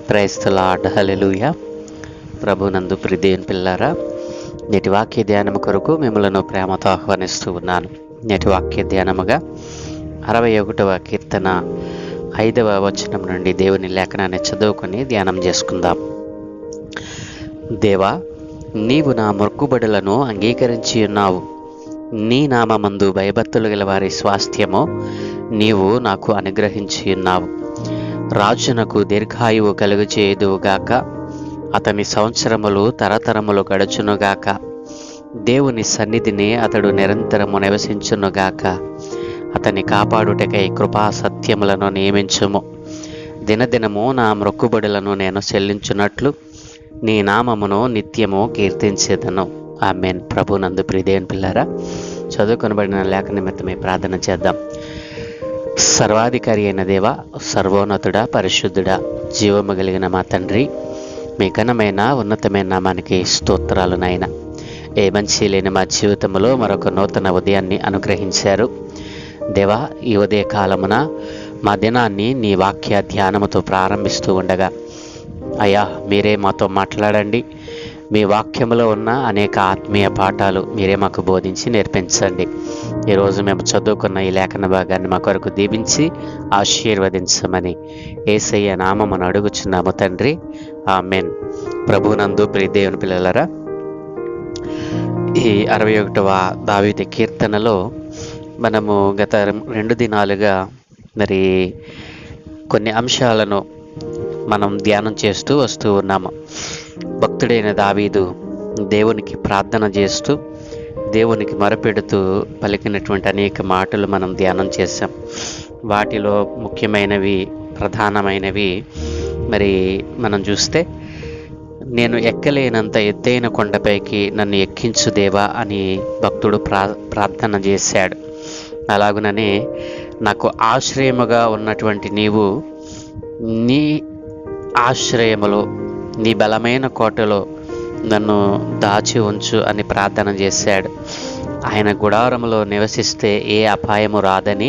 Praise the lord. హల్లెలూయా. ప్రభునందు ప్రియదేవుని పిల్లారా, నేటి వాక్య ధ్యానము కొరకు మిమ్మలను ప్రేమతో ఆహ్వానిస్తూ ఉన్నాను. నేటి వాక్య ధ్యానముగా 61వ కీర్తన 5వ వచనం నుండి దేవుని లేఖనాన్ని చదువుకొని ధ్యానం చేసుకుందాం. దేవా, నీవు నా మొక్కుబడులను అంగీకరించి ఉన్నావు. నీ నామమందు భయభక్తులు గల వారి స్వాస్థ్యము నీవు నాకు అనుగ్రహించి ఉన్నావు. రాజునకు దీర్ఘాయువు కలుగచేయుదువుగాక, అతని సంవత్సరములు తరతరములు గడుచునుగాక. దేవుని సన్నిధిని అతడు నిరంతరము నివసించునుగాక. అతని కాపాడుటకై కృపా సత్యములను నియమించుము. దినదినము నా మొక్కుబడులను నేను చెల్లించున్నట్లు నీ నామమును నిత్యము కీర్తించేదను. ఆమేన్. ప్రభునందు ప్రియదేవుని పిల్లారా, చదువుకొనబడిన లేఖ నిమిత్తమై ప్రార్థన చేద్దాం. సర్వాధికారి అయిన దేవ, సర్వోన్నతుడా, పరిశుద్ధుడా, జీవము కలిగిన మా తండ్రి, మీ ఘనమైన ఉన్నతమైన నామానికి స్తోత్రాలు నాయన. ఏ మంచి లేని మా జీవితంలో మరొక నూతన ఉదయాన్ని అనుగ్రహించారు దేవా. ఈ ఉదయ కాలమున మా దినాన్ని నీ వాక్య ధ్యానముతో ప్రారంభిస్తూ ఉండగా అయ్యా, మీరే మాతో మాట్లాడండి. మీ వాక్యములో ఉన్న అనేక ఆత్మీయ పాఠాలు మీరే మాకు బోధించి నేర్పించండి. ఈరోజు మేము చదువుకున్న ఈ లేఖన భాగాన్ని మా కొరకు దీవించి ఆశీర్వదించమని యేసయ్య నామమును అడుగుచున్నాము తండ్రి. ఆమేన్. ప్రభునందు ప్రియదేవుని పిల్లలారా, ఈ 61వ దావీదు కీర్తనలో మనము గత 2 దినాలుగా మరి కొన్ని అంశాలను మనం ధ్యానం చేస్తూ వస్తూ ఉన్నాము. భక్తుడైన దావీదు దేవునికి ప్రార్థన చేస్తూ దేవునికి మొరపెడుతూ పలికినటువంటి అనేక మాటలు మనం ధ్యానం చేశాం. వాటిలో ముఖ్యమైనవి, ప్రధానమైనవి మరి మనం చూస్తే, నేను ఎక్కలేనంత ఎత్తైన కొండపైకి నన్ను ఎక్కించు దేవా అని భక్తుడు ప్రార్థన చేశాడు. అలాగుననే నాకు ఆశ్రయముగా ఉన్నటువంటి నీవు నీ ఆశ్రయములో, నీ బలమైన కోటలో నన్ను దాచి ఉంచు అని ప్రార్థన చేశాడు. ఆయన గుడారములో నివసిస్తే ఏ అపాయము రాదని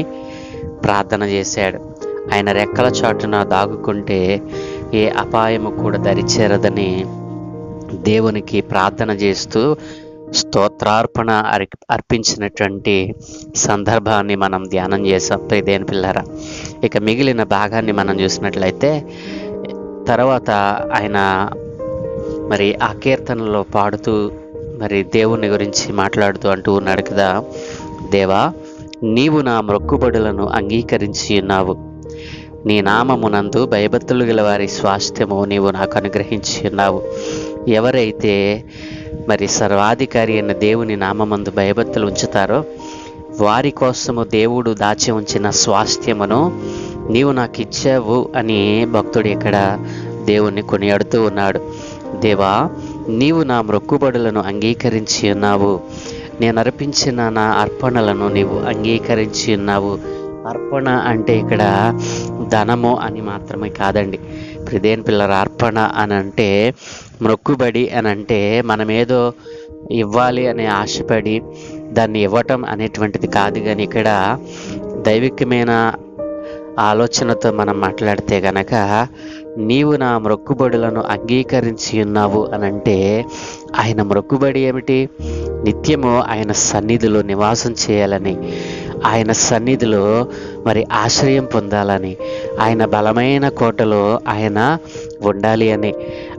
ప్రార్థన చేశాడు. ఆయన రెక్కల చాటున దాగుకుంటే ఏ అపాయము కూడా దరిచేరదని దేవునికి ప్రార్థన చేస్తూ స్తోత్రార్పణ అర్పించినటువంటి సందర్భాన్ని మనం ధ్యానం చేసాం ప్రియదేవుని పిల్లారా. ఇక మిగిలిన భాగాన్ని మనం చూసినట్లయితే, తర్వాత ఆయన మరి ఆ కీర్తనలో పాడుతూ మరి దేవుని గురించి మాట్లాడుతూ అంటూ ఉన్నాడు కదా, దేవా, నీవు నా మొక్కుబడులను అంగీకరించి ఉన్నావు. నీ నామమునందు భయభక్తులు గల వారి స్వాస్థ్యము నీవు నాకు అనుగ్రహించి ఉన్నావు. ఎవరైతే మరి సర్వాధికారి అయిన దేవుని నామమందు భయభక్తులు ఉంచుతారో వారి కోసము దేవుడు దాచి ఉంచిన స్వాస్థ్యమును నీవు నాకు ఇచ్చావు అని భక్తుడు ఇక్కడ దేవుణ్ణి కొనియాడుతూ ఉన్నాడు. దేవా, నీవు నా మొక్కుబడులను అంగీకరించి ఉన్నావు. నేను అర్పించిన నా అర్పణలను నీవు అంగీకరించి ఉన్నావు. అర్పణ అంటే ఇక్కడ ధనము అని మాత్రమే కాదండి ప్రియదేవుని పిల్లల. అర్పణ అని అంటే, మొక్కుబడి అని అంటే మనమేదో ఇవ్వాలి అనే ఆశపడి దాన్ని ఇవ్వటం అనేటువంటిది కాదు. కానీ ఇక్కడ దైవికమైన ఆలోచనతో మనం మాట్లాడితే గనక, నీవు నా మొక్కుబడులను అంగీకరించి ఉన్నావు అనంటే ఆయన మొక్కుబడి ఏమిటి? నిత్యము ఆయన సన్నిధిలో నివాసం చేయాలని, ఆయన సన్నిధిలో మరి ఆశ్రయం పొందాలని, ఆయన బలమైన కోటలో ఆయన ఉండాలి అని,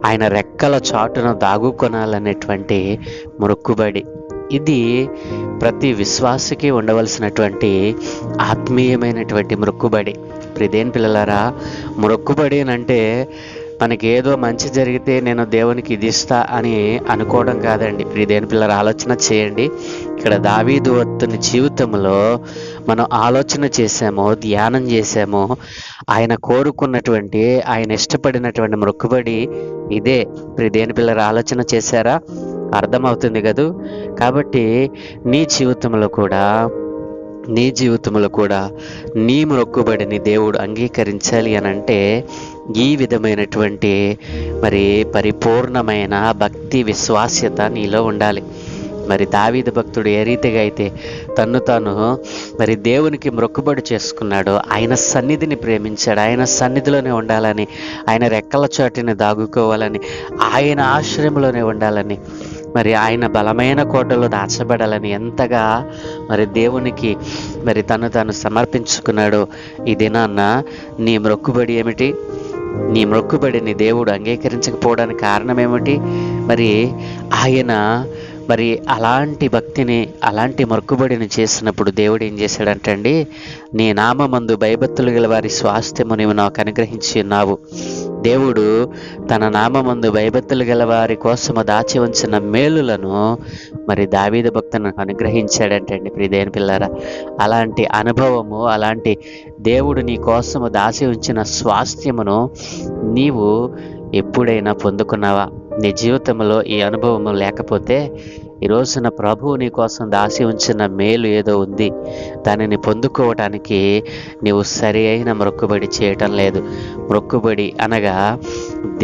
ఆయన రెక్కల చాటున దాగుకొనాలనేటువంటి మొక్కుబడి. ఇది ప్రతి విశ్వాసకి ఉండవలసినటువంటి ఆత్మీయమైనటువంటి మొక్కుబడి. ప్రియదేవుని పిల్లలారా, మొక్కుబడి అంటే మనకి ఏదో మంచి జరిగితే నేను దేవునికి ఇది ఇస్తా అని అనుకోవడం కాదండి. ప్రియదేవుని పిల్లల, ఆలోచన చేయండి. ఇక్కడ దావీదు భక్తుని జీవితంలో మనం ఆలోచన చేసామో, ధ్యానం చేసామో, ఆయన కోరుకున్నటువంటి, ఆయన ఇష్టపడినటువంటి మొక్కుబడి ఇదే. ప్రియదేవుని పిల్లల, ఆలోచన చేశారా? అర్థమవుతుంది కదూ. కాబట్టి నీ జీవితంలో కూడా నీ మొక్కుబడిని దేవుడు అంగీకరించాలి అని అంటే ఈ విధమైనటువంటి మరి పరిపూర్ణమైన భక్తి విశ్వాస్యత నీలో ఉండాలి. మరి దావీదు భక్తుడు ఏ రీతిగా అయితే తాను మరి దేవునికి మొక్కుబడి చేసుకున్నాడో, ఆయన సన్నిధిని ప్రేమించాడు, ఆయన సన్నిధిలోనే ఉండాలని, ఆయన రెక్కల చాటుని దాగుకోవాలని, ఆయన ఆశ్రయంలోనే ఉండాలని, మరి ఆయన బలమైన కోటలో దాచబడాలని ఎంతగా మరి దేవునికి మరి తాను సమర్పించుకున్నాడో, ఈ దినాన్న నీ మొక్కుబడి ఏమిటి? నీ మొక్కుబడిని దేవుడు అంగీకరించకపోవడానికి కారణం ఏమిటి? మరి ఆయన మరి అలాంటి భక్తిని, అలాంటి మొక్కుబడిని చేసినప్పుడు దేవుడు ఏం చేశాడంటండి, నీ నామమందు భయభక్తులు గల వారి స్వాస్థ్యము నీవు నాకు అనుగ్రహించి ఉన్నావు. దేవుడు తన నామమందు భయభక్తులు గల వారి కోసము దాచి ఉంచిన మేలులను మరి దావీదు భక్తునికి అనుగ్రహించాడంటండి. ప్రియదేని పిల్లారా, అలాంటి అనుభవము, అలాంటి దేవుడు నీ కోసము దాచి ఉంచిన స్వాస్థ్యమును నీవు ఎప్పుడైనా పొందుకున్నావా? నీ జీవితంలో ఈ అనుభవము లేకపోతే ఈ రోజున ప్రభువు నీ కోసం దాచి ఉంచిన మేలు ఏదో ఉంది, దానిని పొందుకోవటానికి నీవు సరి అయిన మొక్కుబడి చేయటం లేదు. మొక్కుబడి అనగా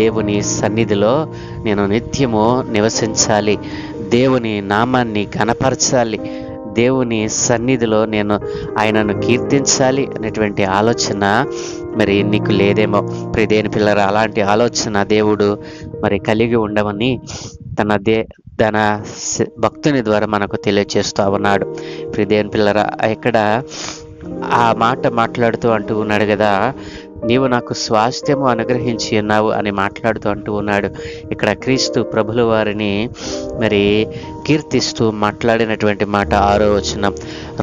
దేవుని సన్నిధిలో నేను నిత్యము నివసించాలి, దేవుని నామాన్ని ఘనపరచాలి, దేవుని సన్నిధిలో నేను ఆయనను కీర్తించాలి అనేటువంటి ఆలోచన మరి నీకు లేదేమో. ప్రియదేని పిల్లరా, అలాంటి ఆలోచన దేవుడు మరి కలిగి ఉండమని తన భక్తుని ద్వారా మనకు తెలియజేస్తూ ఉన్నాడు. ప్రియదేని పిల్లరా, ఇక్కడ ఆ మాట మాట్లాడుతూ అంటూ ఉన్నాడు కదా, నీవు నాకు స్వాస్థ్యము అనుగ్రహించి ఉన్నావు అని మాట్లాడుతూ అంటూ ఉన్నాడు. ఇక్కడ క్రీస్తు ప్రభుల వారిని మరి కీర్తిస్తూ మాట్లాడినటువంటి మాట 6వ వచనం,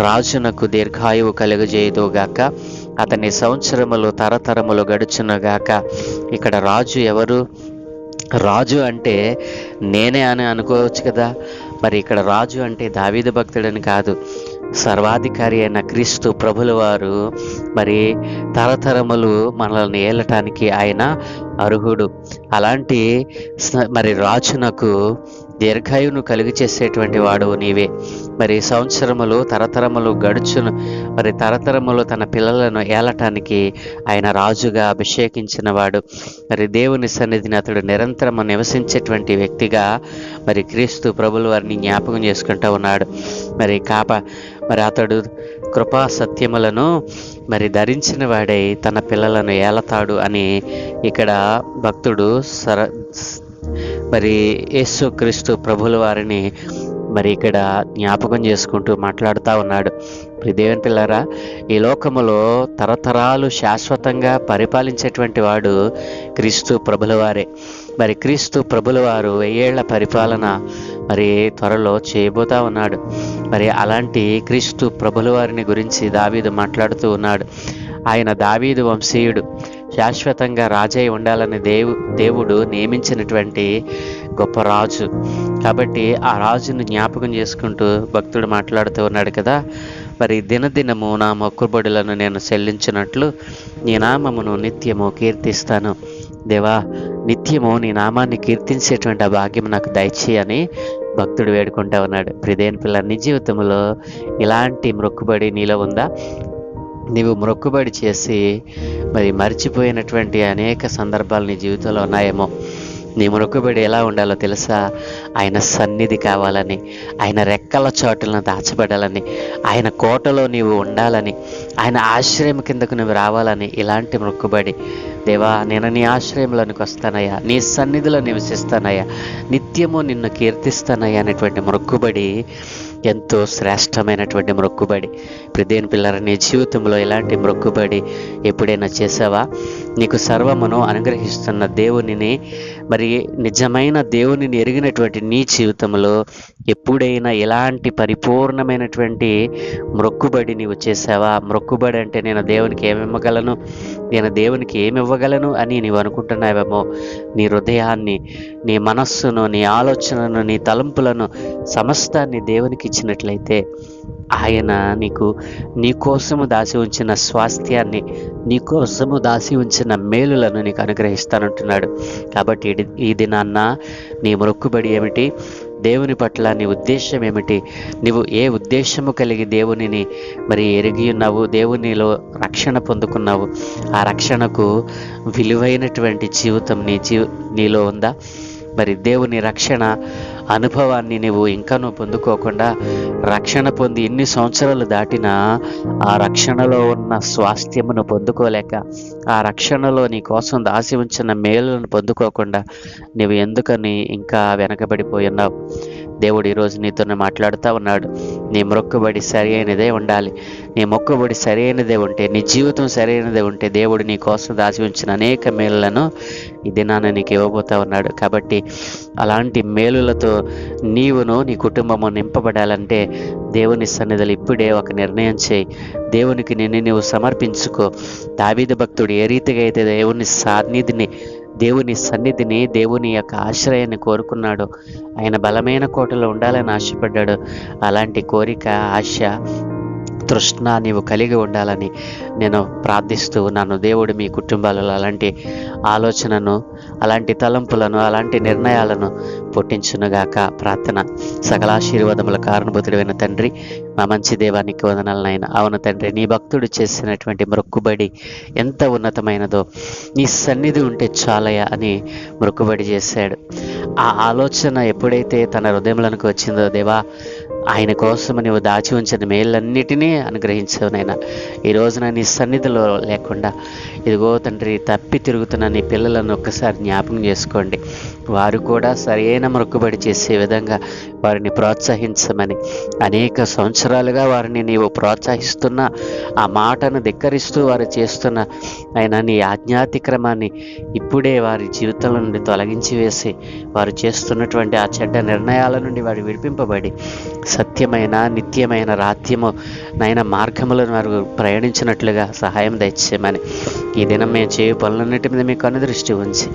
రాజునకు దీర్ఘాయువు కలుగజేయుదుగాక, అతని సంవత్సరములు తరతరములు గడుచునుగాక. ఇక్కడ రాజు ఎవరు? రాజు అంటే నేనే అని అనుకోవచ్చు కదా. మరి ఇక్కడ రాజు అంటే దావీదు భక్తుడని కాదు, సర్వాధికారి అయిన క్రీస్తు ప్రభుల వారు మరి తరతరములు మనల్ని ఏలటానికి ఆయన అర్హుడు. అలాంటి మరి రాజునకు దీర్ఘాయువును కలిగి చేసేటువంటి వాడు నీవే. మరి సంవత్సరములు తరతరములు గడుచును, మరి తరతరములు తన పిల్లలను ఏలటానికి ఆయన రాజుగా అభిషేకించిన వాడు. మరి దేవుని సన్నిధిని అతడు నిరంతరము నివసించేటువంటి వ్యక్తిగా మరి క్రీస్తు ప్రభుల వారిని జ్ఞాపకం చేసుకుంటూ ఉన్నాడు. మరి అతడు కృపా సత్యములను మరి ధరించిన వాడై తన పిల్లలను ఏలతాడు అని ఇక్కడ భక్తుడు మరి యేసుక్రీస్తు ప్రభుల వారిని మరి ఇక్కడ జ్ఞాపకం చేసుకుంటూ మాట్లాడుతూ ఉన్నాడు. దేవుని పిల్లరా, ఈ లోకములో తరతరాలు శాశ్వతంగా పరిపాలించేటువంటి వాడు క్రీస్తు ప్రభుల వారే. మరి క్రీస్తు ప్రభుల వారు 1000 ఏళ్ల పరిపాలన మరి త్వరలో చేయబోతా ఉన్నాడు. మరి అలాంటి క్రీస్తు ప్రభుల వారిని గురించి దావీదు మాట్లాడుతూ ఉన్నాడు. ఆయన దావీదు వంశీయుడు, శాశ్వతంగా రాజై ఉండాలని దేవుడు నియమించినటువంటి గొప్ప రాజు. కాబట్టి ఆ రాజును జ్ఞాపకం చేసుకుంటూ భక్తుడు మాట్లాడుతూ ఉన్నాడు కదా, మరి దినదినము నా మొక్కుబడులను నేను చెల్లించినట్లు నీ నామమును నిత్యము కీర్తిస్తాను. దేవా, నిత్యము నీ నామాన్ని కీర్తించేటువంటి ఆ భాగ్యం నాకు దయచేయని భక్తుడు వేడుకుంటా ఉన్నాడు. ప్రియదేని పిల్ల, నీ జీవితంలో ఇలాంటి మొక్కుబడి నీలో ఉందా? నీవు మొక్కుబడి చేసి మరి మర్చిపోయినటువంటి అనేక సందర్భాలు నీ జీవితంలో ఉన్నాయేమో. నీ మొక్కుబడి ఎలా ఉండాలో తెలుసా? ఆయన సన్నిధి కావాలని, ఆయన రెక్కల చాటులను దాచబడాలని, ఆయన కోటలో నీవు ఉండాలని, ఆయన ఆశ్రయం కిందకు నువ్వు రావాలని ఇలాంటి మొక్కుబడి. దేవా, నేను నీ ఆశ్రయంలోనికి వస్తానయ్యా, నీ సన్నిధిలో నివసిస్తానయ్యా, నిత్యము నిన్ను కీర్తిస్తానయ్యా అనేటువంటి మొక్కుబడి ఎంతో శ్రేష్టమైనటువంటి మొక్కుబడి. ప్రియదేని పిల్లల, నీ జీవితంలో ఇలాంటి మొక్కుబడి ఎప్పుడైనా చేసావా? నీకు సర్వమును అనుగ్రహిస్తున్న దేవునిని, మరి నిజమైన దేవునిని ఎరిగినటువంటి నీ జీవితంలో ఎప్పుడైనా ఇలాంటి పరిపూర్ణమైనటువంటి మొక్కుబడి నీవు చేసావా? మొక్కుబడి అంటే నేను దేవునికి ఏమివ్వగలను, నేను దేవునికి ఏమి ఇవ్వగలను అని నీవు అనుకుంటున్నావేమో. నీ హృదయాన్ని, నీ మనస్సును, నీ ఆలోచనను, నీ తలంపులను సమస్తాన్ని దేవునికి ఇచ్చినట్లయితే ఆయన నీ కోసము దాచి ఉంచిన స్వాస్థ్యాన్ని, నీ కోసము దాచి ఉంచిన మేలులను నీకు అనుగ్రహిస్తానంటున్నాడు. కాబట్టి ఈ దినాన్న నీ మొక్కుబడి ఏమిటి? దేవుని పట్ల నీ ఉద్దేశం ఏమిటి? నీవు ఏ ఉద్దేశము కలిగి దేవునిని మరి ఎరిగి ఉన్నావు, దేవునిలో రక్షణ పొందుకున్నావు, ఆ రక్షణకు విలువైనటువంటి జీవితం నీలో ఉందా? మరి దేవుని రక్షణ అనుభవాన్ని నువ్వు పొందుకోకుండా రక్షణ పొంది ఎన్ని సంవత్సరాలు దాటినా ఆ రక్షణలో ఉన్న స్వాస్థ్యమును పొందుకోలేక, ఆ రక్షణలో నీ కోసం దాసి ఉంచిన మేలులను పొందుకోకుండా నువ్వు ఎందుకని ఇంకా వెనకబడిపోయి ఉన్నావు? దేవుడు ఈరోజు నీతోనే మాట్లాడుతూ ఉన్నాడు. నీ మొక్కుబడి సరి అయినదే ఉండాలి. నీ మొక్కుబడి సరి అయినదే ఉంటే, నీ జీవితం సరి అయినదే ఉంటే దేవుడు నీ కోసం దాచి ఉంచిన అనేక మేలులను ఈ దినాన నీకు ఇవ్వబోతా ఉన్నాడు. కాబట్టి అలాంటి మేలులతో నీవును నీ కుటుంబము నింపబడాలంటే దేవుని సన్నిధిలో ఇప్పుడే ఒక నిర్ణయం చేయి. దేవునికి నిన్ను నీవు సమర్పించుకో. దావీదు భక్తుడు ఏ రీతిగా అయితే దేవుని సన్నిధిని, దేవుని యొక్క ఆశ్రయాన్ని కోరుకున్నాడో, ఆయన బలమైన కోటలో ఉండాలని ఆశపడ్డాడు. అలాంటి కోరిక, ఆశ, తృష్ణ నీవు కలిగి ఉండాలని నేను ప్రార్థిస్తూ ఉన్నాను. దేవుడు మీ కుటుంబాలలో అలాంటి ఆలోచనను, అలాంటి తలంపులను, అలాంటి నిర్ణయాలను పుట్టించునుగాక. ప్రార్థన. సకలాశీర్వాదముల కారణభూతుడైన తండ్రి, మా మంచి దేవానికి వందనాలు నాయన. అవును తండ్రి, నీ భక్తుడు చేసినటువంటి మొక్కుబడి ఎంత ఉన్నతమైనదో, నీ సన్నిధి ఉంటే చాలయ అని మొక్కుబడి చేశాడు. ఆ ఆలోచన ఎప్పుడైతే తన హృదయంలోనికి వచ్చిందో, దేవా ఆయన కోసం నీవు దాచి ఉంచిన మేళ్ళన్నిటినీ అనుగ్రహించావు నైనా. ఈ రోజున నీ సన్నిధిలో లేకుండా ఇదిగో తండ్రి తప్పి తిరుగుతున్న నీ పిల్లలను ఒక్కసారి జ్ఞాపకం చేసుకోండి. వారు కూడా సరైన మొక్కుబడి చేసే విధంగా వారిని ప్రోత్సహించమని, అనేక సంవత్సరాలుగా వారిని నీవు ప్రోత్సహిస్తున్న ఆ మాటను ధిక్కరిస్తూ వారు చేస్తున్న ఆయన నీ ఆజ్ఞాతిక్రమాన్ని ఇప్పుడే వారి జీవితంలో నుండి తొలగించి వేసి, వారు చేస్తున్నటువంటి ఆ చెడ్డ నిర్ణయాల నుండి వారు విడిపింపబడి సత్యమైన, నిత్యమైన, రాత్యము నైనా మార్గములను వారు ప్రయాణించినట్లుగా సహాయం దయచేయమని, ఈ దినం మేము చేయు పనులన్నిటి మీద మీకు అనుదృష్టి ఉంచి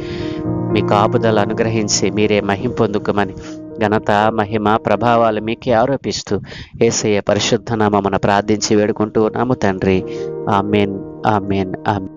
మీ కాపుదలు అనుగ్రహించి మీరే మహిమ పొందుకోమని, ఘనత, మహిమ, ప్రభావాలు మీకే ఆరోపిస్తూ యేసయ్య పరిశుద్ధ నామమున ప్రార్థించి వేడుకుంటూ ఉన్నాము తండ్రి. ఆమేన్, ఆమేన్, ఆమేన్.